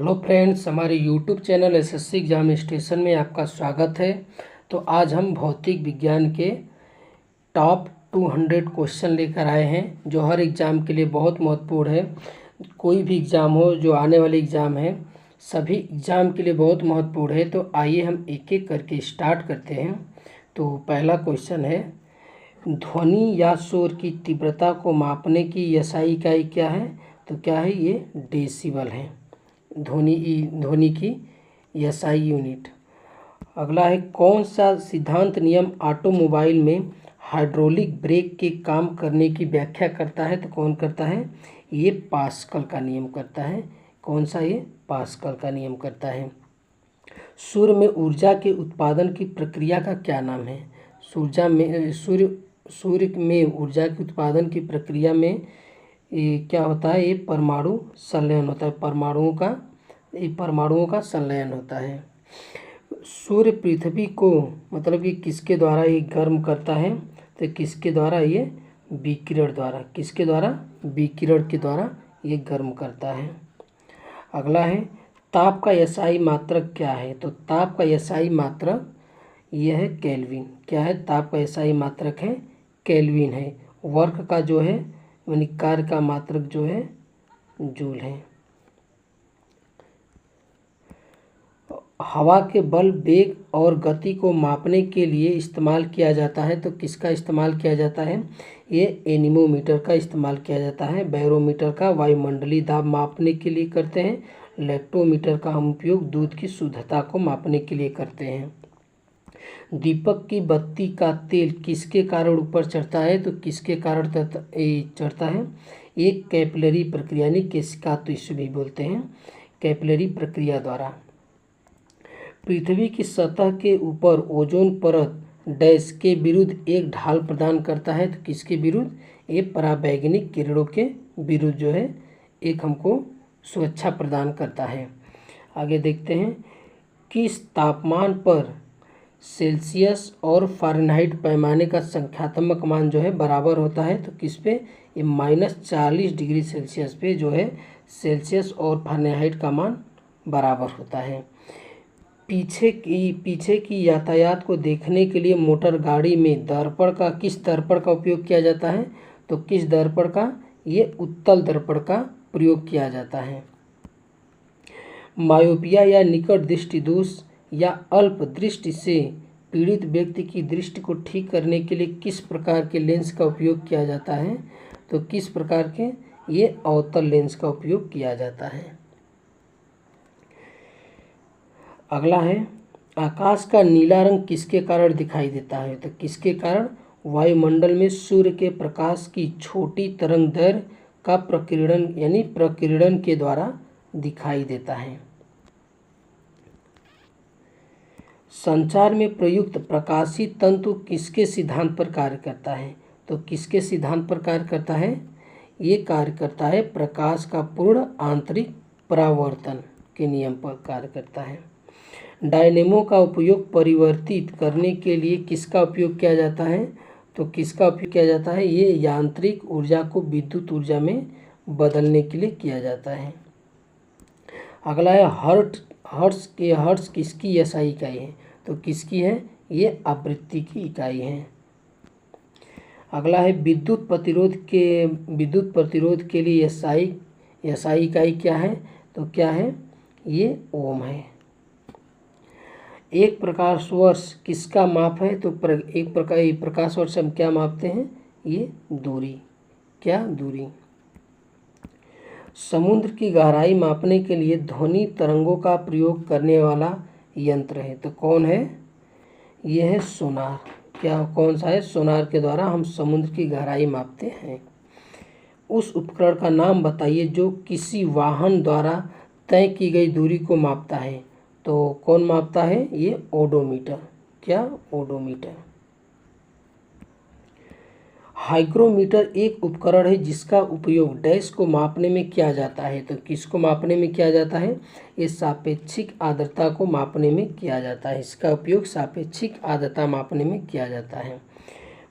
Hello friends, हमारे YouTube channel SSC exam station में आपका स्वागत है। तो आज हम भौतिक विज्ञान के टॉप 200 क्वेश्चन लेकर आए हैं जो हर एग्ज़ाम के लिए बहुत महत्वपूर्ण है। कोई भी एग्ज़ाम हो, जो आने वाले एग्ज़ाम है, सभी एग्ज़ाम के लिए बहुत महत्वपूर्ण है। तो आइए हम एक एक करके स्टार्ट करते हैं। तो पहला क्वेश्चन है, ध्वनि या शोर की तीव्रता को मापने की एसआई इकाई क्या है? तो क्या है? ये डेसिबल है। ध्वनि की एसआई यूनिट। अगला है, कौन सा सिद्धांत नियम ऑटोमोबाइल में हाइड्रोलिक ब्रेक के काम करने की व्याख्या करता है? तो कौन करता है? ये पास्कल का नियम करता है। कौन सा? ये पास्कल का नियम करता है। सूर्य में ऊर्जा के उत्पादन की प्रक्रिया का क्या नाम है? सूर्य में ऊर्जा के उत्पादन की प्रक्रिया में ये क्या होता है? ये परमाणु संलयन होता है। परमाणुओं का संलयन होता है। सूर्य पृथ्वी को मतलब कि किसके द्वारा ये गर्म करता है? तो किसके द्वारा? ये विकिरण द्वारा। किसके द्वारा? विकिरण के द्वारा ये गर्म करता है। अगला है, ताप का एसआई मात्रक क्या है? तो ताप का एसआई मात्रक यह है केल्विन। क्या है? ताप का एसआई मात्रक है केल्विन है। वर्क का जो है यानी कार्य का मात्रक जो है जूल है। हवा के बल, वेग और गति को मापने के लिए इस्तेमाल किया जाता है। तो किसका इस्तेमाल किया जाता है? ये एनीमोमीटर का इस्तेमाल किया जाता है। बैरोमीटर का वायुमंडलीय दाब मापने के लिए करते हैं। लैक्टोमीटर का हम उपयोग दूध की शुद्धता को मापने के लिए करते हैं। दीपक की बत्ती का तेल किसके कारण ऊपर चढ़ता है? तो किसके कारण चढ़ता है? एक कैपिलरी प्रक्रिया यानी केशिका टिश्यू भी बोलते हैं, कैपिलरी प्रक्रिया द्वारा। पृथ्वी की सतह के ऊपर ओजोन परत डैश के विरुद्ध एक ढाल प्रदान करता है। तो किसके विरुद्ध? ये पराबैंगनी किरणों के विरुद्ध जो है एक हमको सुरक्षा प्रदान करता है। आगे देखते हैं, किस तापमान पर सेल्सियस और फ़ारेनहाइट पैमाने का संख्यात्मक मान जो है बराबर होता है? तो किस पे? ये -40 डिग्री सेल्सियस पे जो है सेल्सियस और फ़ारेनहाइट का मान बराबर होता है। पीछे की यातायात को देखने के लिए मोटर गाड़ी में किस दर्पण का उपयोग किया जाता है? तो किस दर्पण का? ये उत्तल दर्पण का प्रयोग किया जाता है। मायोपिया या निकट दृष्टि दोष या अल्प दृष्टि से पीड़ित व्यक्ति की दृष्टि को ठीक करने के लिए किस प्रकार के लेंस का उपयोग किया जाता है? तो किस प्रकार के? ये अवतल लेंस का उपयोग किया जाता है। अगला है, आकाश का नीला रंग किसके कारण दिखाई देता है? तो किसके कारण? वायुमंडल में सूर्य के प्रकाश की छोटी तरंग दैर्घ्य का प्रकीर्णन यानी प्रकीर्णन के द्वारा दिखाई देता है। संचार में प्रयुक्त प्रकाशीय तंतु किसके सिद्धांत पर कार्य करता है? तो किसके सिद्धांत पर कार्य करता है? ये कार्य करता है प्रकाश का पूर्ण आंतरिक परावर्तन के नियम पर कार्य करता है। डायनेमो का उपयोग परिवर्तित करने के लिए किसका उपयोग किया जाता है? तो किसका उपयोग किया जाता है? ये यांत्रिक ऊर्जा को विद्युत ऊर्जा में बदलने के लिए किया जाता है। अगला है, हर्ट्ज किसकी एसआई इकाई है? तो किसकी है? ये आवृत्ति की इकाई है। अगला है, विद्युत प्रतिरोध के लिए एसआई इकाई क्या है? तो क्या है? ये ओम है। एक प्रकाश वर्ष किसका माप है? तो प्रकाश वर्ष हम क्या मापते हैं? ये दूरी। क्या? दूरी। समुद्र की गहराई मापने के लिए ध्वनि तरंगों का प्रयोग करने वाला यंत्र है। तो कौन है? यह है सोनार। क्या? कौन सा है? सोनार के द्वारा हम समुद्र की गहराई मापते हैं। उस उपकरण का नाम बताइए जो किसी वाहन द्वारा तय की गई दूरी को मापता है। तो कौन मापता है? ये ओडोमीटर। क्या? ओडोमीटर। हाइग्रोमीटर एक उपकरण है जिसका उपयोग डैश को मापने में किया जाता है। तो किसको मापने में किया जाता है? ये सापेक्षिक आर्द्रता को मापने में किया जाता है। इसका उपयोग सापेक्षिक आर्द्रता मापने में किया जाता है।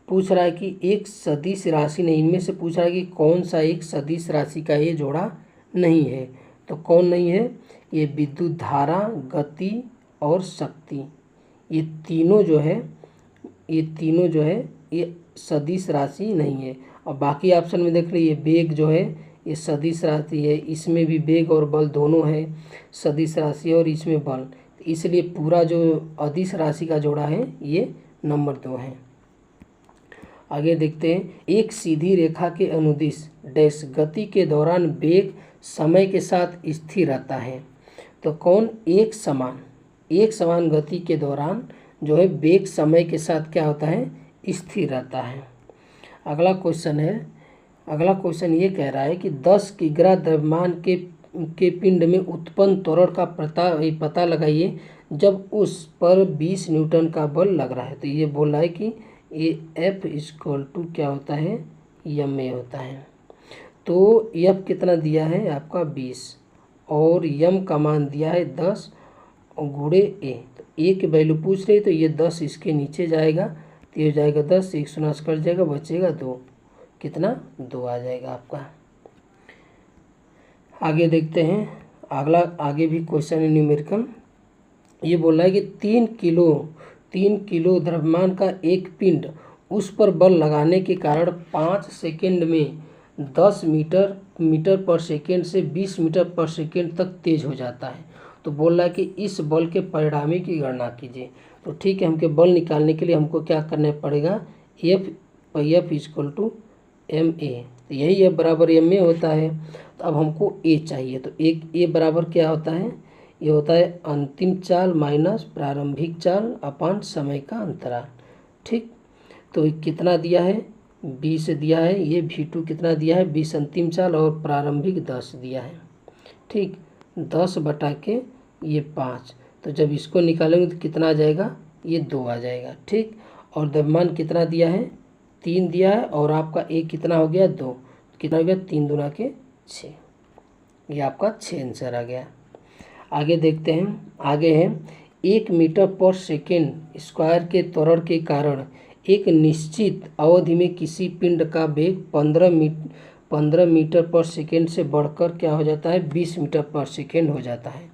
पूछ रहा है कि एक सदिश राशि ने, इनमें से पूछ रहा है कि कौन सा एक सदिश राशि का ये जोड़ा नहीं है? तो कौन नहीं है? ये विद्युत धारा, गति और शक्ति, ये तीनों जो है ये सदिश राशि नहीं है। और बाकी ऑप्शन में देख लीजिए, वेग जो है ये सदिश राशि है, इसमें भी वेग और बल दोनों है सदिश राशि, और इसमें बल, इसलिए पूरा जो अदिश राशि का जोड़ा है ये नंबर 2 है। आगे देखते हैं, एक सीधी रेखा के अनुदिश डैश गति के दौरान वेग समय के साथ स्थिर रहता है। तो कौन? एक समान गति के दौरान जो है वेग समय के साथ क्या होता है? स्थिर रहता है। अगला क्वेश्चन ये कह रहा है कि 10 किग्रा द्रव्यमान के पिंड में उत्पन्न त्वरण का पता लगाइए जब उस पर 20 न्यूटन का बल लग रहा है। तो ये बोल रहा है कि ये F = क्या होता है? ma होता है। तो F कितना दिया है आपका? 20, और m का मान दिया है 10 गुणे a। तो a की वैल्यू पूछ रही, तो ये 10 इसके नीचे जाएगा, तो ये हो जाएगा 10, 1 से कट जाएगा, बचेगा 2, कितना? 2 आ जाएगा आपका। आगे देखते हैं, आगे भी क्वेश्चन है न्यूमेरिकल। ये बोल रहा है कि 3 किलो द्रव्यमान का एक पिंड उस पर बल लगाने के कारण 5 सेकेंड में 10 मीटर पर सेकेंड से 20 मीटर पर सेकेंड तक तेज हो जाता है। तो बोल रहा है कि इस बल के परिणामी की गणना कीजिए। तो ठीक है, हमके बल निकालने के लिए हमको क्या करना पड़ेगा? F = ma, तो यही F बराबर ma होता है। तो अब हमको a चाहिए, तो एक a बराबर क्या होता है? ये होता है अंतिम चाल माइनस प्रारंभिक चाल अपान समय का अंतराल। ठीक, तो कितना दिया है? 20 दिया है। ये v2 कितना दिया है? 20 अंतिम चाल और प्रारंभिक 10 दिया है। ठीक, 10 बटा के ये 5, तो जब इसको निकालेंगे तो कितना आ जाएगा? ये 2 आ जाएगा। ठीक, और द्रव्यमान कितना दिया है? 3 दिया है, और आपका a कितना हो गया? 2, कितना हो गया? 3 दूना के 6, ये आपका 6 आंसर आ गया। आगे देखते हैं, आगे है 1 मीटर पर सेकेंड स्क्वायर के त्वरण के कारण एक निश्चित अवधि में किसी पिंड का वेग 15 मीटर पर सेकेंड से बढ़कर क्या हो जाता है? 20 मीटर पर सेकेंड हो जाता है।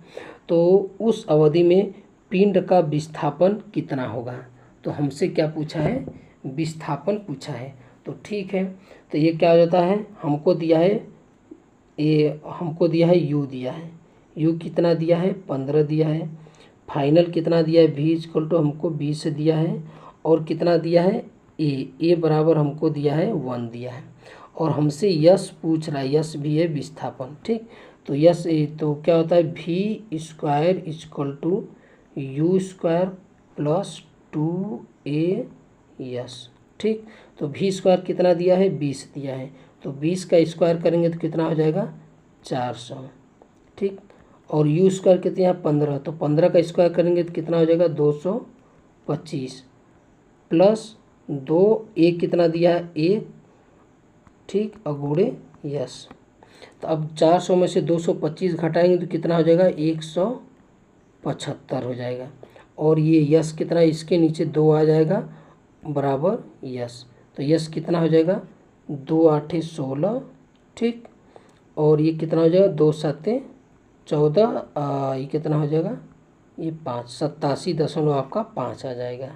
तो उस अवधि में पिंड का विस्थापन कितना होगा? तो हमसे क्या पूछा है? विस्थापन पूछा है। तो ठीक है, तो ये क्या हो जाता है? हमको दिया है u दिया है, u कितना दिया है? 15 दिया है। फाइनल कितना दिया है? v = हमको 20 दिया है, और कितना दिया है? a बराबर हमको दिया है 1 दिया है, और हमसे यश पूछ रहा है, यश भी है विस्थापन। ठीक, तो यश तो क्या होता है? v² = u² + 2a यश। ठीक, तो v² कितना दिया है? 20 दिया है, तो 20 का स्क्वायर करेंगे तो कितना हो जाएगा? 400। ठीक, और u² कितने यहाँ? 15, तो 15 का स्क्वायर करेंगे तो कितना हो जाएगा? 225 प्लस 2, a कितना दिया है? 1। ठीक, और गुणे यश। तो अब 400 में से 225 घटाएंगे तो कितना हो जाएगा? 175 हो जाएगा, और ये यश कितना? इसके नीचे 2 आ जाएगा बराबर यश। तो यश कितना हो जाएगा? 2 8 16। ठीक, और ये कितना हो जाएगा? 2 7 14, ये कितना हो जाएगा? ये 5, 87 आपका 5 आ जाएगा,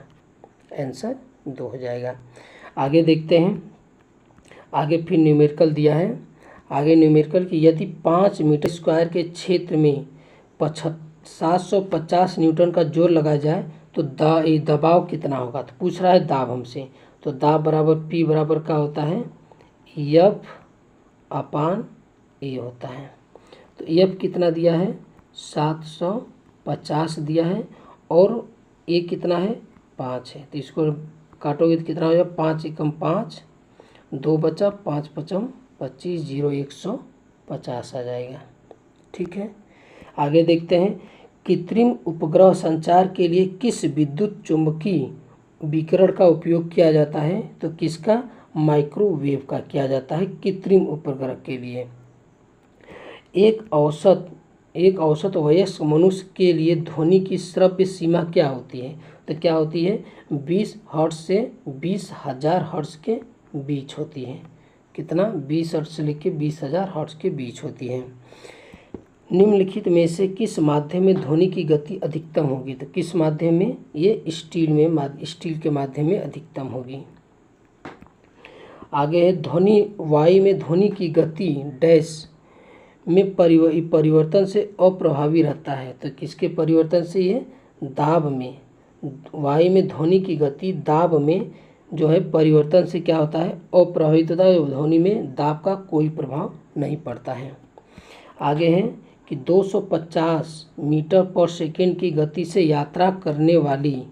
आंसर 2 हो जाएगा। आगे देखते हैं, आगे फिर न्यूमेरिकल दिया है। आगे न्यूमेरिकल कि यदि 5 मीटर स्क्वायर के क्षेत्र में 750 न्यूटन का जोर लगाया जाए तो दबाव कितना होगा? तो पूछ रहा है दाब हमसे। तो दाब बराबर P बराबर क्या होता है? F/A होता है। तो F कितना दिया है? 750 दिया है, और A कितना है? 5 है। तो इसको काटोगे तो कितना हो जाएगा? 5 एकम 5, 2 बचा, 5 पचम 25, 0 150 आ जाएगा। ठीक है, आगे देखते हैं, कृत्रिम उपग्रह संचार के लिए किस विद्युत चुम्बकीय विकिरण का उपयोग किया जाता है? तो किसका? माइक्रोवेव का किया जाता है कृत्रिम उपग्रह के लिए। एक औसत वयस्क मनुष्य के लिए ध्वनि की श्रव्य सीमा क्या होती है? तो क्या होती है? 20 हर्ट्ज से 20,000 हर्ट्ज के बीच होती है। कितना? 20 हर्ट्ज से लेकर 20,000 हर्ट्ज के बीच होती है। निम्नलिखित में से किस माध्यम में ध्वनि की गति अधिकतम होगी? तो किस माध्यम में? ये स्टील के माध्यम में अधिकतम होगी। आगे है वायु में ध्वनि की गति डैश में परिवर्तन से अप्रभावी रहता है। तो किसके परिवर्तन से? ये दाब में, वायु में ध्वनि की गति दाब में जो है परिवर्तन से क्या होता है? अप्रभावित होता है। ध्वनि में दाब का कोई प्रभाव नहीं पड़ता है। आगे है कि 250 मीटर पर सेकेंड की गति से यात्रा करने वाली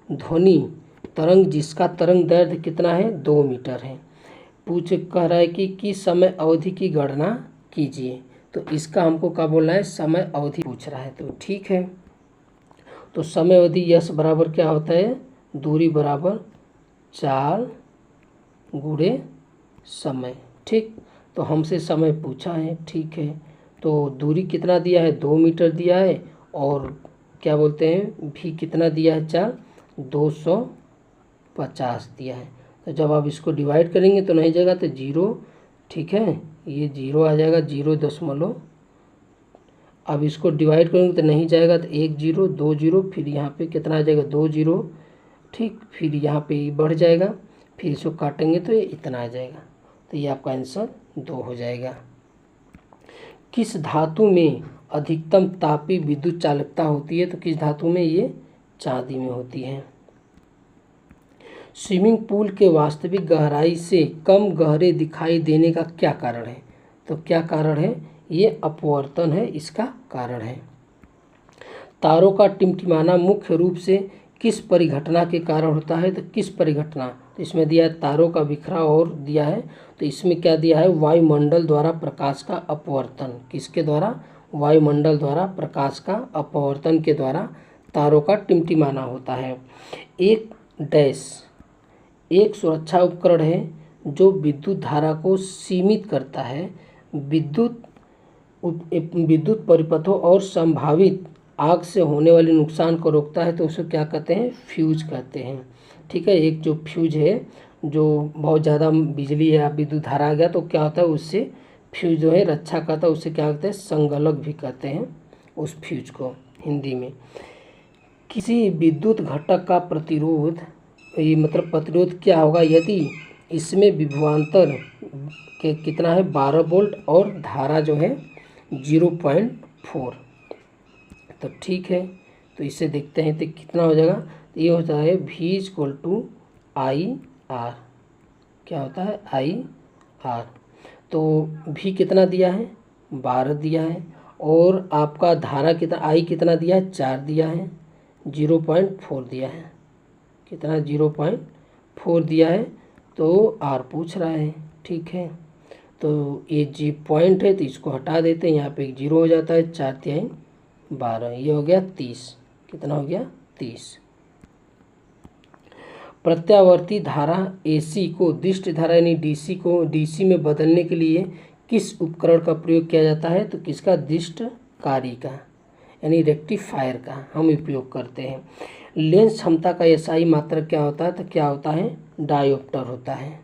ध्वनि तरंग जिसका तरंग दैर्घ्य कितना है? 2 मीटर है। कह रहा है कि समय अवधि की गणना कीजिए। तो इसका हमको क्या बोलना है? समय अवधि पूछ रहा है। तो ठीक है, तो समय अवधि यस बराबर क्या होता है? दूरी बराबर 4 गुणे समय। ठीक, तो हमसे समय पूछा है। ठीक है, तो दूरी कितना दिया है? 2 मीटर दिया है, और क्या बोलते हैं भी कितना दिया है? 4, 250 दिया है। तो जब आप इसको डिवाइड करेंगे तो नहीं जाएगा, तो 0। ठीक है, ये 0 आ जाएगा, 0.। अब इसको डिवाइड करेंगे तो नहीं जाएगा, तो 1 0 2 0, फिर यहाँ पे कितना आ जाएगा? 2 0। ठीक, फिर यहाँ पे बढ़ जाएगा, फिर इसको काटेंगे तो ये इतना आ जाएगा। तो ये आपका आंसर 2 हो जाएगा। किस धातु में अधिकतम तापीय विद्युत चालकता होती है? तो किस धातु में? ये चांदी में होती है। स्विमिंग पूल के वास्तविक गहराई से कम गहरे दिखाई देने का क्या कारण है? तो क्या कारण है? ये अपवर्तन है, इसका कारण है। तारों का टिमटिमाना मुख्य रूप से किस परिघटना के कारण होता है? तो किस परिघटना? तो इसमें दिया है तारों का बिखराव, और दिया है तो इसमें क्या दिया है? वायुमंडल द्वारा प्रकाश का अपवर्तन। किसके द्वारा? वायुमंडल द्वारा प्रकाश का अपवर्तन के द्वारा तारों का टिमटिमाना होता है। एक सुरक्षा उपकरण है जो विद्युत धारा को सीमित करता है, विद्युत परिपथों और संभावित आग से होने वाले नुकसान को रोकता है। तो उसे क्या कहते हैं? फ्यूज कहते हैं। ठीक है, एक जो फ्यूज है, जो बहुत ज़्यादा बिजली या विद्युत धारा आ गया तो क्या होता है? उससे फ्यूज जो है रक्षा करता है, उससे क्या कहते हैं? संगलक भी कहते हैं उस फ्यूज को हिंदी में। किसी विद्युत घटक का प्रतिरोध, ये मतलब प्रतिरोध क्या होगा यदि इसमें विभवांतर के कितना है? 12 वोल्ट, और धारा जो है 0.4। तो ठीक है, तो इसे देखते हैं तो कितना हो जाएगा? तो ये होता है V = IR। क्या होता है? IR। तो V कितना दिया है? 12 दिया है, और आपका धारा कितना I कितना दिया है? 4 दिया है, 0.4 दिया है। कितना? 0.4 दिया है, तो R पूछ रहा है। ठीक है, तो ये जी पॉइंट है तो इसको हटा देते हैं, यहाँ पे एक 0 हो जाता है। 4 3 12, ये हो गया 30। कितना हो गया? 30। प्रत्यावर्ती धारा AC को दिष्ट धारा यानी DC को DC में बदलने के लिए किस उपकरण का प्रयोग किया जाता है? तो किसका? दिष्टकारी का यानी रेक्टिफायर का हम उपयोग करते हैं। लेंस क्षमता का SI मात्रक क्या होता है? तो क्या होता है? डायोप्टर होता है।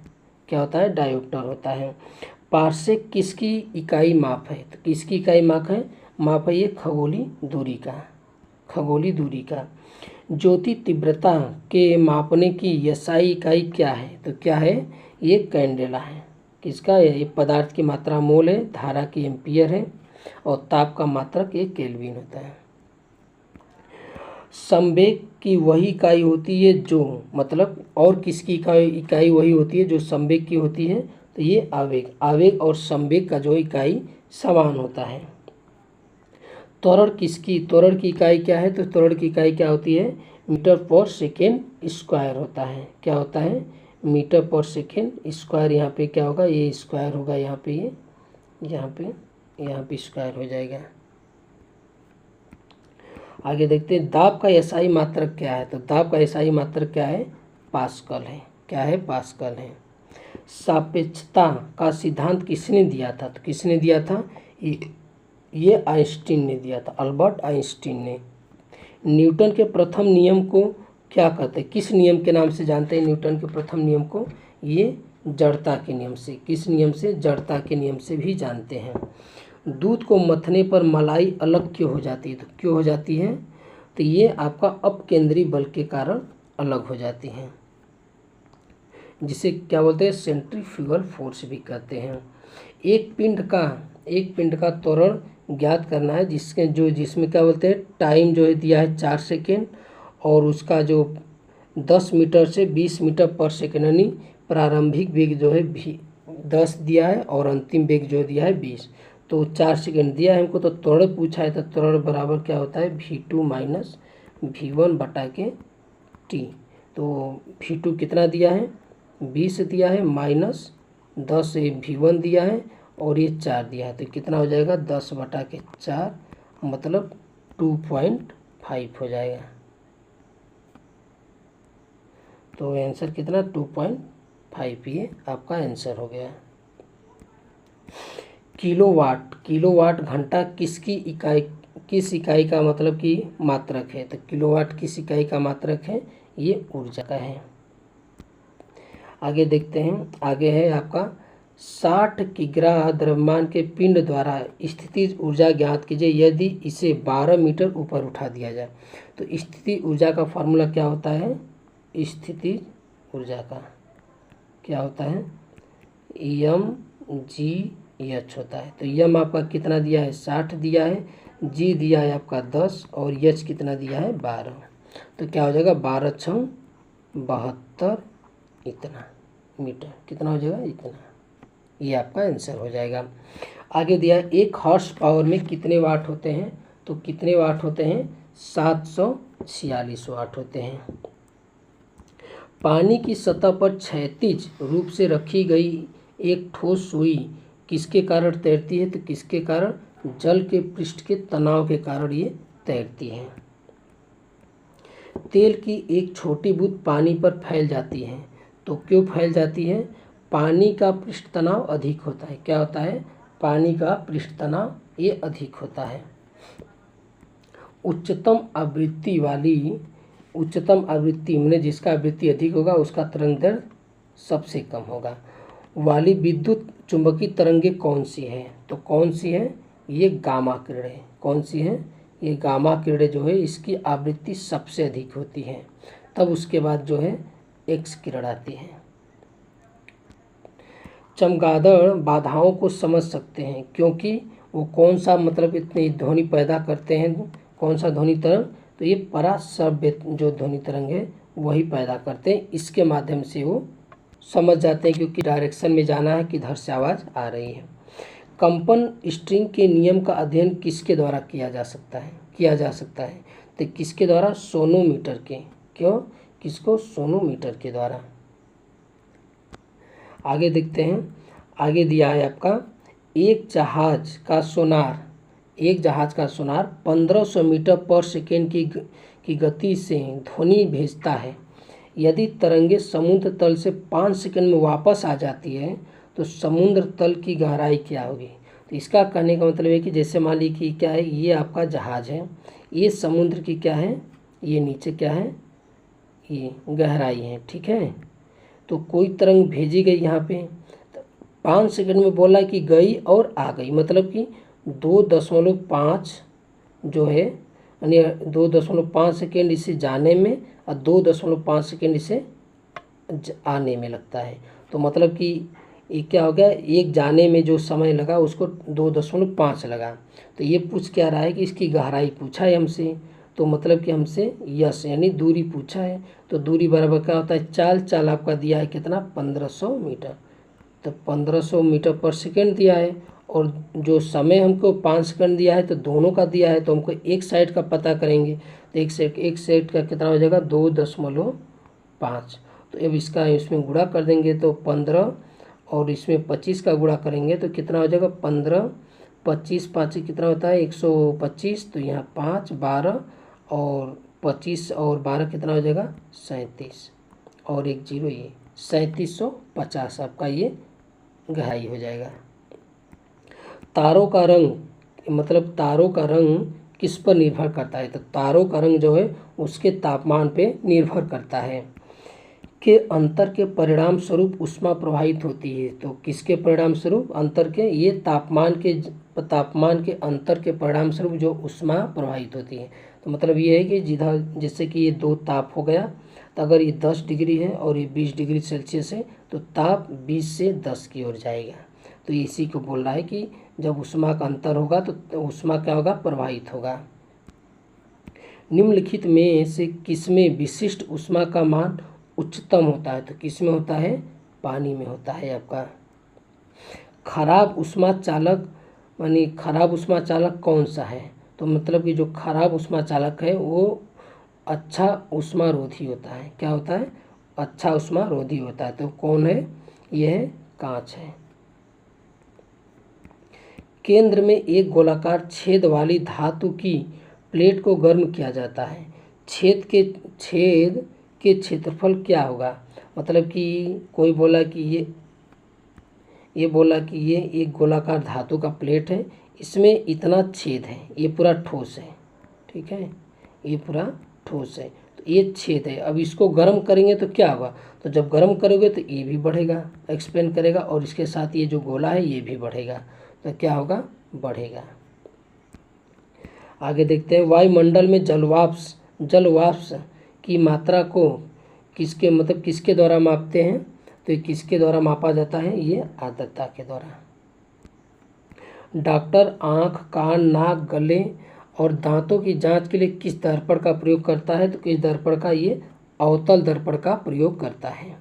क्या होता है? डायोप्टर होता है। पार्सेक किसकी इकाई माप है? तो किसकी इकाई माप है? ये खगोली दूरी का। ज्योति तीव्रता के मापने की SI इकाई क्या है? तो क्या है? ये कैंडेला है। किसका? ये पदार्थ की मात्रा मोल है, धारा की एम्पियर है, और ताप का मात्रक ये केल्विन होता है। संवेग की वही इकाई होती है जो, मतलब और किसकी इकाई वही होती है जो संवेग की होती है? तो ये आवेग और संवेग का जो इकाई समान होता है। त्वरण की इकाई क्या है? तो त्वरण की इकाई क्या होती है? मीटर पर सेकेंड स्क्वायर होता है। क्या होता है? मीटर पर सेकेंड स्क्वायर। यहाँ पे क्या होगा? ये स्क्वायर होगा, यहाँ पे ये यहाँ पे स्क्वायर हो जाएगा। आगे देखते हैं दाब का SI मात्रक क्या है? तो दाब का SI मात्रक क्या है? पास्कल है। क्या है? पास्कल है। सापेक्षता का सिद्धांत किसने दिया था? तो किसने दिया था? ये आइंस्टीन ने दिया था, अल्बर्ट आइंस्टीन ने। न्यूटन के प्रथम नियम को क्या कहते हैं? किस नियम के नाम से जानते हैं न्यूटन के प्रथम नियम को? ये जड़ता के नियम से। किस नियम से? जड़ता के नियम से भी जानते हैं। दूध को मथने पर मलाई अलग क्यों हो जाती है? तो क्यों हो जाती है? तो ये आपका अपकेंद्री बल के कारण अलग हो जाती हैं, जिसे क्या बोलते हैं? सेंट्रीफ्यूगल फोर्स भी कहते हैं। एक पिंड का त्वरण ज्ञात करना है, जिसमें क्या बोलते हैं? टाइम जो है दिया है 4 सेकेंड, और उसका जो 10 मीटर से 20 मीटर पर सेकेंड, यानी प्रारंभिक वेग जो है 10 दिया है और अंतिम वेग जो दिया है 20। तो 4 सेकेंड दिया है हमको, तो त्वरण पूछा है, तो त्वरण बराबर क्या होता है? v2 माइनस v1 बटा के t। तो v2 कितना दिया है? 20 दिया है, माइनस 10 v1 दिया है, और ये 4 दिया है, तो कितना हो जाएगा? 10 बटा के 4, मतलब 2.5 हो जाएगा। तो आंसर कितना? 2.5, ये आपका आंसर हो गया। किलोवाट घंटा किस इकाई का मतलब कि मात्रक है? तो किलोवाट किस इकाई का मात्रक है? ये ऊर्जा का है। आगे देखते हैं, आगे है आपका 60 किग्रा द्रव्यमान के पिंड द्वारा स्थितिज ऊर्जा ज्ञात कीजिए यदि इसे 12 मीटर ऊपर उठा दिया जाए। तो स्थितिज ऊर्जा का फॉर्मूला क्या होता है? स्थितिज ऊर्जा का क्या होता है? mgh होता है। तो m आपका कितना दिया है? 60 दिया है, g दिया है आपका 10, और h कितना दिया है? 12। तो क्या हो जाएगा? 12 × 72 इतना मीटर, कितना हो जाएगा? इतना। ये आपका आंसर हो जाएगा। आगे दिया है 1 हॉर्स पावर में कितने वाट होते हैं? तो कितने वाट होते हैं? 746 वाट होते हैं। पानी की सतह पर क्षैतिज रूप से रखी गई एक ठोस सुई किसके कारण तैरती है? तो किसके कारण? जल के पृष्ठ के तनाव के कारण ये तैरती है। तेल की एक छोटी बूंद पानी पर फैल जाती है, तो क्यों फैल जाती है? पानी का पृष्ठ तनाव अधिक होता है। क्या होता है? पानी का पृष्ठ तनाव ये अधिक होता है। उच्चतम आवृत्ति में जिसका आवृत्ति अधिक होगा उसका तरंग दैर्घ्य सबसे कम होगा वाली विद्युत चुंबकीय तरंगें कौन सी है? तो कौन सी है? ये गामा किरणें। कौन सी है? ये गामा किरणें जो है इसकी आवृत्ति सबसे अधिक होती है, तब उसके बाद जो है एक्स किरण आती है। चमगादड़ बाधाओं को समझ सकते हैं क्योंकि वो कौन सा मतलब इतनी ध्वनि पैदा करते हैं, कौन सा ध्वनि तरंग? तो ये पराश्रव्य जो ध्वनि तरंग है वही पैदा करते हैं। इसके माध्यम से वो समझ जाते हैं क्योंकि डायरेक्शन में जाना है, किधर से आवाज़ आ रही है। कंपन स्ट्रिंग के नियम का अध्ययन किसके द्वारा किया जा सकता है? तो किसके द्वारा? सोनोमीटर के। क्यों? किसको? सोनोमीटर के द्वारा। आगे देखते हैं, आगे दिया है आपका एक जहाज का सोनार 1500 मीटर पर सेकेंड की गति से ध्वनि भेजता है। यदि तरंगे समुद्र तल से 5 सेकंड में वापस आ जाती है तो समुद्र तल की गहराई क्या होगी? तो इसका कहने का मतलब है कि जैसे मान लीजिए कि क्या है, ये आपका जहाज है, ये समुद्र की क्या है, ये नीचे क्या है, ये गहराई है, ठीक है। तो कोई तरंग भेजी गई यहाँ पे, 5 सेकंड में बोला कि गई और आ गई, मतलब कि 2.5 जो है यानी 2.5 सेकेंड इसे जाने में और 2.5 सेकेंड इसे आने में लगता है। तो मतलब कि ये क्या हो गया, एक जाने में जो समय लगा उसको 2.5 लगा। तो ये पूछ क्या रहा है कि इसकी गहराई पूछा है हमसे, तो मतलब कि हमसे यस यानी दूरी पूछा है। तो दूरी बराबर क्या होता है? चाल आपका दिया है कितना? 1500 मीटर। तो 1500 मीटर पर सेकेंड दिया है और जो समय हमको 5 सेकंड दिया है, तो दोनों का दिया है, तो हमको एक साइड का पता करेंगे। तो एक साइड का कितना हो जाएगा? 2.5। तो अब इसमें गुणा कर देंगे तो 15 और इसमें 25 का गुणा करेंगे तो कितना हो जाएगा? 15, 25, 5 कितना होता है? 125। तो यहाँ 5, 12 और 25 और 12 कितना हो जाएगा? 37 और 1 0, ये 3750 आपका ये गहराई हो जाएगा। तारों का रंग किस पर निर्भर करता है? तो तारों का रंग जो है उसके तापमान पे निर्भर करता है। के अंतर के परिणाम स्वरूप ऊष्मा प्रवाहित होती है। तो किसके परिणाम स्वरूप? अंतर के, ये तापमान के अंतर के परिणाम स्वरूप जो ऊष्मा प्रवाहित होती है। तो मतलब ये है कि जैसे कि ये दो ताप हो गया, तो अगर ये 10 डिग्री है और ये 20 डिग्री सेल्सियस है तो ताप 20 से 10 की ओर जाएगा। तो इसी को बोल रहा है कि जब ऊष्मा का अंतर होगा तो ऊष्मा क्या होगा? प्रवाहित होगा। निम्नलिखित में से किसमें विशिष्ट ऊष्मा का मान उच्चतम होता है? तो किस में होता है? पानी में होता है आपका। खराब ऊष्मा चालक यानी खराब ऊष्मा चालक कौन सा है? तो मतलब कि जो खराब ऊष्मा चालक है वो अच्छा ऊष्मा रोधी होता है। क्या होता है? अच्छा ऊष्मा रोधी होता है। तो कौन है? यह कांच है। केंद्र में एक गोलाकार छेद वाली धातु की प्लेट को गर्म किया जाता है। छेद के क्षेत्रफल क्या होगा? मतलब कि कोई बोला कि ये बोला कि ये एक गोलाकार धातु का प्लेट है, इसमें इतना छेद है, ये पूरा ठोस है, ठीक है, ये पूरा ठोस है, तो ये छेद है। अब इसको गर्म करेंगे तो क्या होगा? तो जब गर्म करोगे तो ये भी बढ़ेगा, एक्सपेंड करेगा, और इसके साथ ये जो गोला है ये भी बढ़ेगा। तो क्या होगा? बढ़ेगा। आगे देखते हैं, वायुमंडल में जलवाष्प की मात्रा को किसके द्वारा मापते हैं? तो ये किसके द्वारा मापा जाता है? ये आर्द्रता के द्वारा। डॉक्टर आँख, कान, नाक, गले और दांतों की जांच के लिए किस दर्पण का प्रयोग करता है? तो किस दर्पण का? ये अवतल दर्पण का प्रयोग करता है।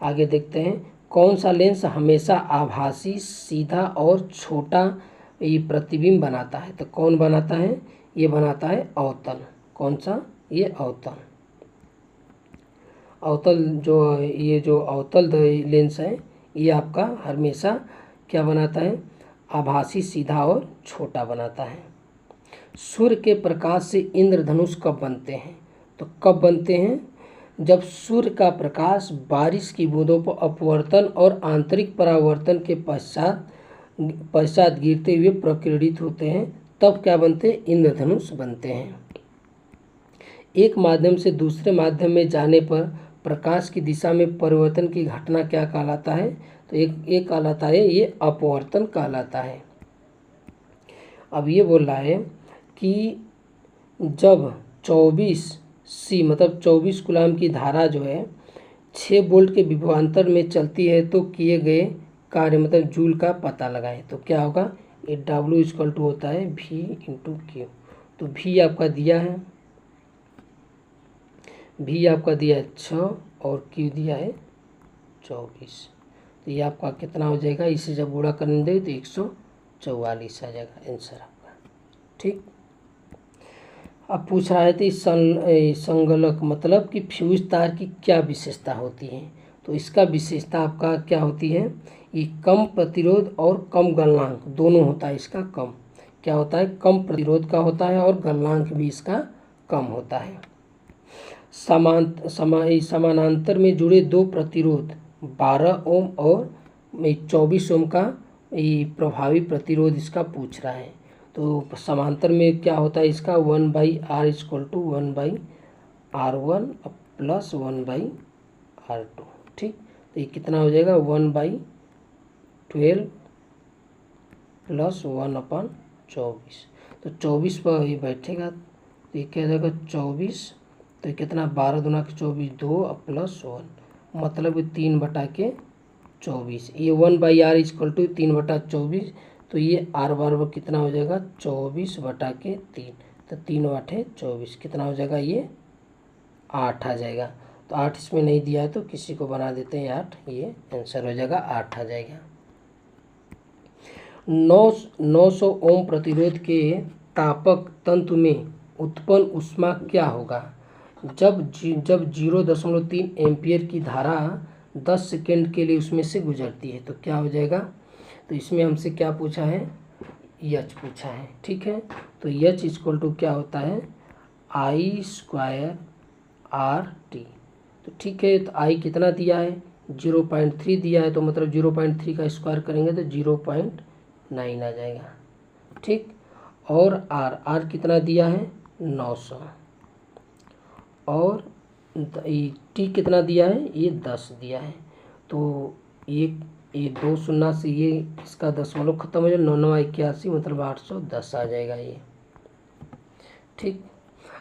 आगे देखते हैं, कौन सा लेंस हमेशा आभासी, सीधा और छोटा ये प्रतिबिंब बनाता है? तो कौन बनाता है? ये बनाता है अवतल। कौन सा? ये अवतल। ये जो अवतल लेंस है ये आपका हमेशा क्या बनाता है? आभासी, सीधा और छोटा बनाता है। सूर्य के प्रकाश से इंद्रधनुष कब बनते हैं? तो कब बनते हैं? जब सूर्य का प्रकाश बारिश की बूंदों पर अपवर्तन और आंतरिक परावर्तन के पश्चात गिरते हुए प्रकीर्णित होते हैं, तब क्या बनते हैं? इंद्रधनुष बनते हैं। एक माध्यम से दूसरे माध्यम में जाने पर प्रकाश की दिशा में परिवर्तन की घटना क्या कहलाता है? तो एक कहलाता है, ये अपवर्तन कहलाता है। अब ये बोल रहा है कि जब 24C मतलब 24 कूलाम की धारा जो है 6 वोल्ट के विभवांतर में चलती है तो किए गए कार्य मतलब जूल का पता लगाएं। तो क्या होगा? ये W इक्वल टू होता है V इंटू Q। तो V आपका दिया है, V आपका दिया है 6 और Q दिया है 24। तो ये आपका कितना हो जाएगा? इसे जब गुणा करने दें तो 144 आ जाएगा आंसर आपका। ठीक। अब पूछ रहा है तो संगलक मतलब कि फ्यूज तार की क्या विशेषता होती है? तो इसका विशेषता आपका क्या होती है? ये कम प्रतिरोध और कम गलनांक दोनों होता है इसका। कम क्या होता है? कम प्रतिरोध का होता है और गलनांक भी इसका कम होता है। समानांतर में जुड़े दो प्रतिरोध 12 ओम और 24 ओम का प्रभावी प्रतिरोध इसका पूछ रहा है। तो समांतर में क्या होता है इसका? 1/R equal to 1/R1 plus 1/R2। ठीक। तो ये कितना हो जाएगा? 1/12 प्लस 1/24। तो 24 पर ये बैठेगा तो ये क्या हो जाएगा? 24। तो ये कितना? 12 दूना के 24, 2 प्लस 1 मतलब 3/24। ये 1/R इक्वल टू 3/24। तो ये R बार कितना हो जाएगा? 24/3। तो 3 8 24 कितना हो जाएगा? ये 8 आ जाएगा। तो 8 इसमें नहीं दिया है तो किसी को बना देते हैं 8। ये आंसर हो जाएगा 8 आ जाएगा। 900 ओम प्रतिरोध के तापक तंतु में उत्पन्न ऊष्मा क्या होगा? जब 0.3 एम्पियर की धारा 10 सेकेंड के लिए उसमें से गुजरती है तो क्या हो जाएगा? तो इसमें हमसे क्या पूछा है? एच पूछा है। ठीक है। तो एच इक्वल टू क्या होता है? I² RT। तो ठीक है। तो I कितना दिया है? 0.3 दिया है, तो मतलब 0.3 का स्क्वायर करेंगे तो 0.9 आ जाएगा। ठीक। और R कितना दिया है? 900 और टी कितना दिया है, ये 10 दिया है। तो ये 2 शून्य से ये इसका दशमलव खत्म हो जाए, 9 9 81 मतलब 810 आ जाएगा ये। ठीक,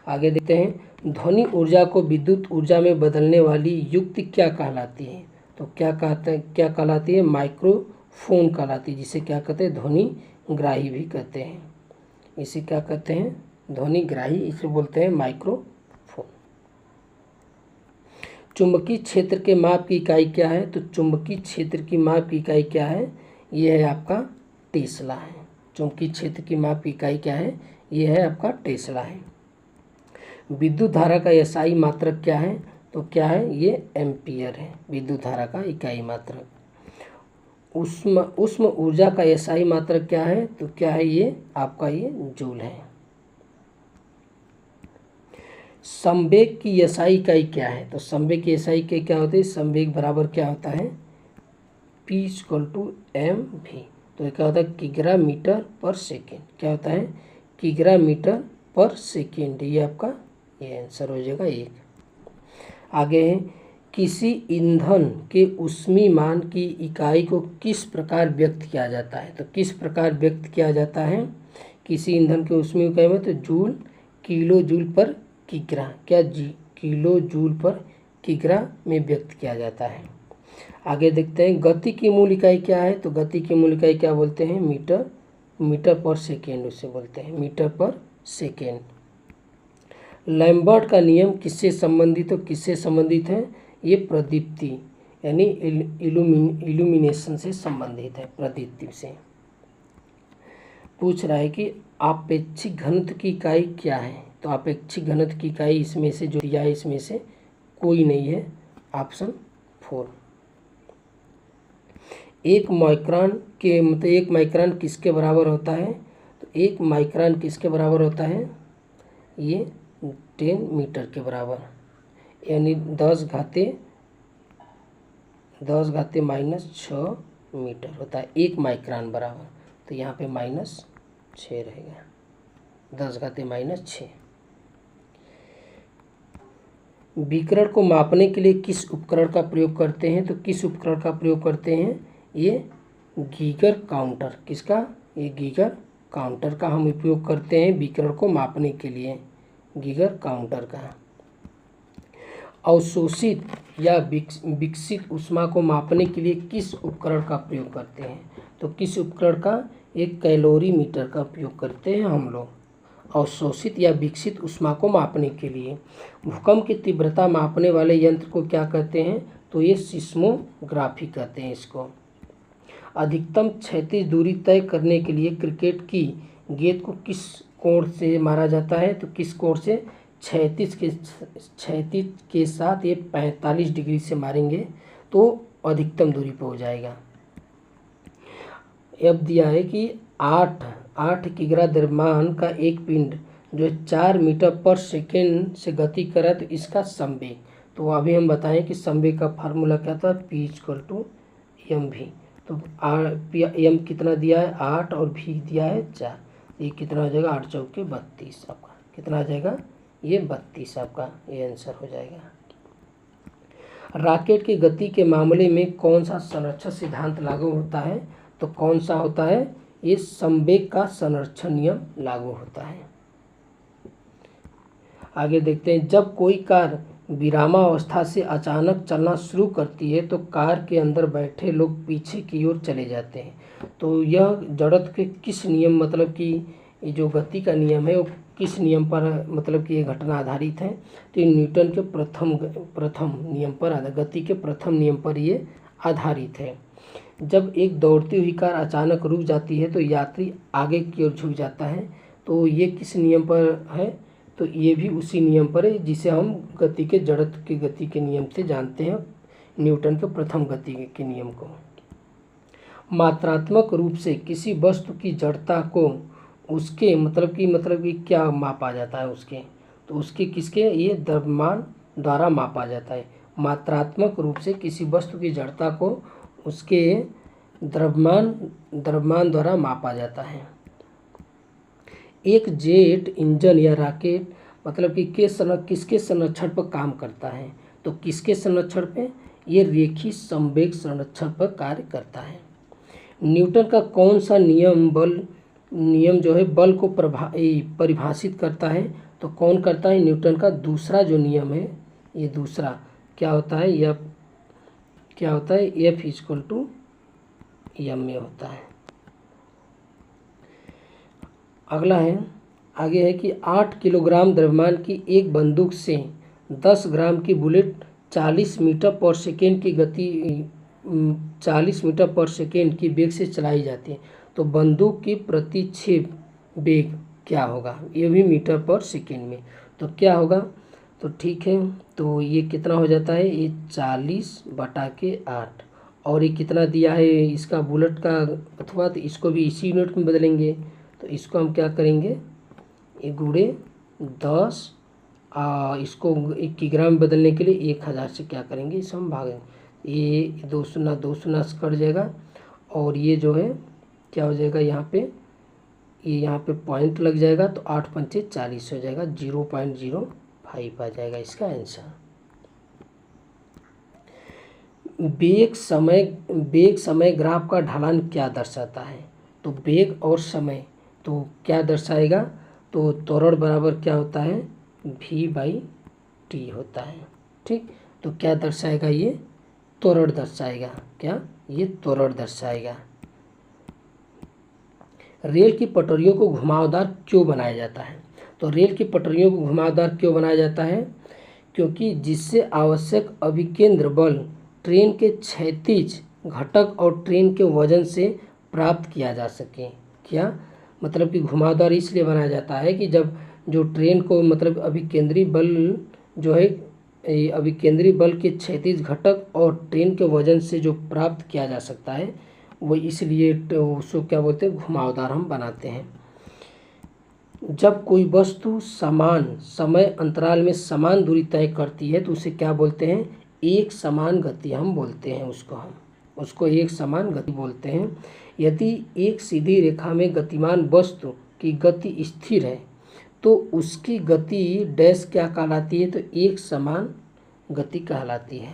आगे देखते हैं, ध्वनि ऊर्जा को विद्युत ऊर्जा में बदलने वाली युक्ति क्या कहलाती है? तो क्या कहलाती है? माइक्रोफोन कहलाती है, जिसे क्या कहते हैं? ध्वनि ग्राही भी कहते हैं। इसे क्या कहते हैं? ध्वनि ग्राही, इसे बोलते हैं माइक्रोफोन। चुंबकीय क्षेत्र के माप की इकाई क्या है? तो चुंबकीय क्षेत्र की माप की इकाई क्या है? ये है आपका टेस्ला है। चुंबकीय क्षेत्र की माप की इकाई क्या है? ये है आपका टेस्ला है। विद्युत धारा का एसआई मात्रक क्या है? तो क्या है? ये एम्पियर है, विद्युत धारा का इकाई मात्रक। उष्म ऊर्जा का एसआई मात्रक क्या है? तो क्या है? ये आपका ये जूल है। संवेग की एसआई इकाई क्या है? तो संवेग की एसआई इकाई क्या होती है? संवेग बराबर क्या होता है? P = mv। तो ये क्या होता है? किग्रा मीटर पर सेकेंड। क्या होता है? किग्रा मीटर पर सेकेंड। ये आपका ये आंसर हो जाएगा 1। आगे है, किसी ईंधन के ऊष्मीय मान की इकाई को किस प्रकार व्यक्त किया जाता है? तो किस प्रकार व्यक्त किया जाता है किसी ईंधन के ऊष्मीय इकाई में? तो जूल, किलो जूल पर किग्रा। क्या किलो जूल पर किग्रा में व्यक्त किया जाता है। आगे देखते हैं, गति की मूल इकाई क्या है? तो गति की मूल इकाई क्या बोलते हैं? मीटर पर सेकेंड उसे बोलते हैं, मीटर पर सेकेंड। लैम्बर्ट का नियम किससे संबंधित है? ये प्रदीप्ति यानी इल्यूमिनेशन से संबंधित है, प्रदीप्ति से। पूछ रहा है कि आपेक्षिक घनत्व की इकाई क्या है? तो आपेक्षिक घनत्व की इकाई इसमें से जो दिया है इसमें से कोई नहीं है, ऑप्शन 4। 1 माइक्रोन के मतलब 1 माइक्रोन किसके बराबर होता है? तो 1 माइक्रोन किसके बराबर होता है? ये 10 मीटर के बराबर, यानी 10 घाते -6 मीटर होता है 1 माइक्रोन बराबर। तो यहाँ पे -6 रहेगा, 10 घाते -6। विकिरण को मापने के लिए किस उपकरण का प्रयोग करते हैं? तो किस उपकरण का प्रयोग करते हैं? ये गीगर काउंटर। किसका? ये गीगर काउंटर का हम उपयोग करते हैं विकिरण को मापने के लिए, गीगर काउंटर का। अवशोषित या विकसित ऊष्मा को मापने के लिए किस उपकरण का प्रयोग करते हैं? तो किस उपकरण का? एक कैलोरीमीटर का उपयोग करते हैं हम लोग अवशोषित या विकसित ऊष्मा को मापने के लिए। भूकंप की तीव्रता मापने वाले यंत्र को क्या कहते हैं? तो ये सिस्मोग्राफी कहते हैं इसको। अधिकतम क्षैतिज दूरी तय करने के लिए क्रिकेट की गेंद को किस कोण से मारा जाता है? तो किस कोण से? क्षैतिज के साथ ये 45 डिग्री से मारेंगे तो अधिकतम दूरी पर हो जाएगा। अब दिया है कि 8 किग्रा द्रव्यमान का एक पिंड जो 4 मीटर पर सेकेंड से गति कर रहा है, तो इसका संवेग। तो अभी हम बताएं कि संवेग का फार्मूला क्या था? P = mv। तो m कितना दिया है? 8 और v दिया है 4। ये कितना हो जाएगा? 8 चौके 32। आपका कितना आ जाएगा? ये 32 आपका ये आंसर हो जाएगा। रॉकेट की गति के मामले में कौन सा संरक्षण सिद्धांत लागू होता है? तो कौन सा होता है? ये संवेग का संरक्षण नियम लागू होता है। आगे देखते हैं, जब कोई कार विरामावस्था से अचानक चलना शुरू करती है तो कार के अंदर बैठे लोग पीछे की ओर चले जाते हैं। तो यह जड़त्व के किस नियम मतलब कि ये जो गति का नियम है वो किस नियम पर मतलब कि ये घटना आधारित है? तो न्यूटन के प्रथम नियम पर गति के प्रथम नियम पर ये आधारित है। जब एक दौड़ती हुई कार अचानक रुक जाती है तो यात्री आगे की ओर झुक जाता है। तो ये किस नियम पर है? तो ये भी उसी नियम पर है जिसे हम गति के जड़त्व की गति के नियम से जानते हैं, न्यूटन के प्रथम गति के नियम को। मात्रात्मक रूप से किसी वस्तु की जड़ता को उसके मतलब कि क्या मापा जाता है उसके? तो उसके किसके? ये द्रव्यमान द्वारा मापा जाता है। मात्रात्मक रूप से किसी वस्तु की जड़ता को उसके द्रव्यमान द्वारा मापा जाता है। एक जेट इंजन या रॉकेट मतलब कि किसके संरक्षण पर काम करता है, तो किसके संरक्षण पे, ये रेखीय संवेग संरक्षण पर कार्य करता है। न्यूटन का कौन सा नियम जो है बल को परिभाषित करता है, तो कौन करता है, न्यूटन का दूसरा जो नियम है, ये दूसरा क्या होता है, F क्या होता है, F = m में होता है। अगला है, आगे है कि 8 किलोग्राम द्रव्यमान की एक बंदूक से 10 ग्राम की बुलेट 40 मीटर पर सेकेंड की गति 40 मीटर पर सेकेंड की वेग से चलाई जाती है, तो बंदूक की प्रतिक्षेप वेग क्या होगा, ये भी मीटर पर सेकेंड में, तो क्या होगा, तो ठीक है, तो ये कितना हो जाता है, ये 40/8, और ये कितना दिया है इसका बुलेट का, अथवा तो इसको भी इसी यूनिट में बदलेंगे, तो इसको हम क्या करेंगे, ये गुणे 10, इसको 1 किलोग्राम में बदलने के लिए 1000 से क्या करेंगे, इसे हम भागेंगे, ये 2 शून्य कट जाएगा, और ये जो है क्या हो जाएगा, यहाँ पे पॉइंट लग जाएगा, तो 8 पंचे 40 हो जाएगा, 0.05 आ जाएगा इसका आंसर। वेग समय ग्राफ का ढलान क्या दर्शाता है, तो वेग और समय तो क्या दर्शाएगा, तो त्वरण बराबर क्या होता है, v/t होता है, ठीक, तो क्या दर्शाएगा, ये त्वरण दर्शाएगा, क्या, ये त्वरण दर्शाएगा। रेल की पटरियों को घुमावदार क्यों बनाया जाता है, तो रेल की पटरियों को घुमावदार क्यों बनाया जाता है, क्योंकि जिससे आवश्यक अभिकेंद्र बल ट्रेन के क्षैतिज घटक और ट्रेन के वजन से प्राप्त किया जा सके। क्या मतलब कि घुमावदार इसलिए बनाया जाता है कि जब जो ट्रेन को मतलब अभिकेंद्री बल जो है, अभिकेंद्री बल के क्षैतिज घटक और ट्रेन के वजन से जो प्राप्त किया जा सकता है, वो इसलिए उसको क्या बोलते हैं, घुमावदार हम बनाते हैं। जब कोई वस्तु समान समय अंतराल में समान दूरी तय करती है तो उसे क्या बोलते हैं, एक समान गति हम बोलते हैं, उसको एक समान गति बोलते हैं। यदि एक सीधी रेखा में गतिमान वस्तु की गति स्थिर है तो उसकी गति डैश क्या कहलाती है, तो एक समान गति कहलाती है।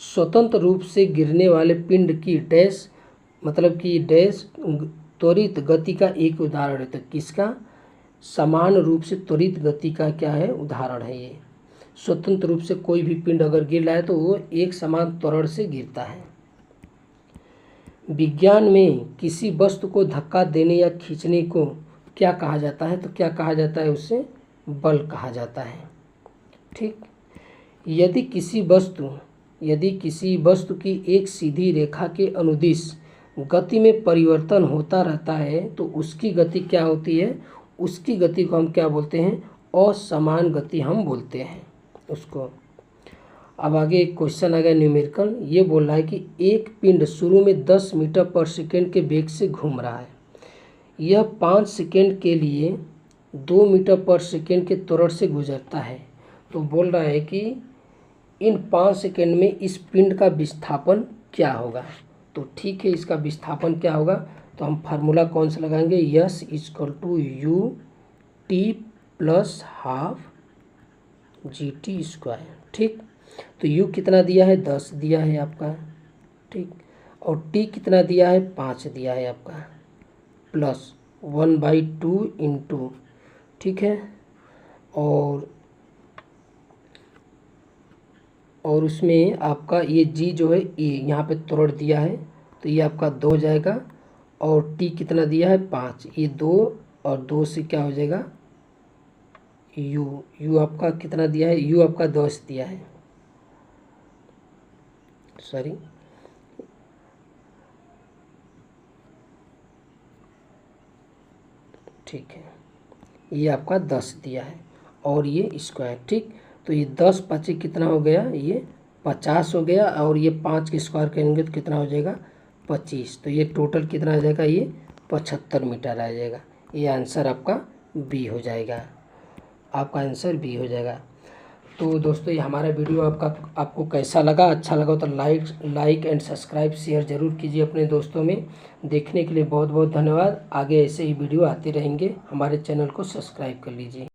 स्वतंत्र रूप से गिरने वाले पिंड की डैश मतलब कि डैश त्वरित गति का एक उदाहरण है, तो किसका, समान रूप से त्वरित गति का क्या है, उदाहरण है ये। स्वतंत्र रूप से कोई भी पिंड अगर गिर रहा है तो वो एक समान त्वरण से गिरता है। विज्ञान में किसी वस्तु को धक्का देने या खींचने को क्या कहा जाता है, तो क्या कहा जाता है, उसे बल कहा जाता है, ठीक। यदि किसी वस्तु की एक सीधी रेखा के अनुदिश गति में परिवर्तन होता रहता है तो उसकी गति क्या होती है, उसकी गति को हम क्या बोलते हैं, असमान गति हम बोलते हैं उसको। अब आगे एक क्वेश्चन आ गया न्यूमेरिकल, ये बोल रहा है कि एक पिंड शुरू में 10 मीटर पर सेकेंड के वेग से घूम रहा है, यह 5 सेकेंड के लिए 2 मीटर पर सेकेंड के त्वरण से गुजरता है, तो बोल रहा है कि इन 5 सेकेंड में इस पिंड का विस्थापन क्या होगा, तो ठीक है, इसका विस्थापन क्या होगा, तो हम फार्मूला कौन सा लगाएंगे, S = UT + ½ GT², ठीक। तो U कितना दिया है, 10 दिया है आपका, ठीक, और T कितना दिया है, 5 दिया है आपका, प्लस 1/2 इंटू, ठीक है, और उसमें आपका ये G जो है, ये यहाँ पे त्वरण दिया है तो ये आपका 2 हो जाएगा, और T कितना दिया है, 5, ये 2 और 2 से क्या हो जाएगा, U आपका कितना दिया है, U आपका 10 दिया है, सॉरी, ठीक है, ये आपका 10 दिया है और ये स्क्वायर, ठीक। तो ये 10 × 5 कितना हो गया, ये 50 हो गया, और ये 5 के स्क्वायर करेंगे तो कितना हो जाएगा, 25, तो ये टोटल कितना आ जाएगा, ये 75 मीटर आ जाएगा। ये आंसर आपका बी हो जाएगा, आपका आंसर बी हो जाएगा। तो दोस्तों ये हमारा वीडियो आपको कैसा लगा, अच्छा लगा तो लाइक एंड सब्सक्राइब शेयर ज़रूर कीजिए अपने दोस्तों में। देखने के लिए बहुत बहुत धन्यवाद। आगे ऐसे ही वीडियो आते रहेंगे, हमारे चैनल को सब्सक्राइब कर लीजिए।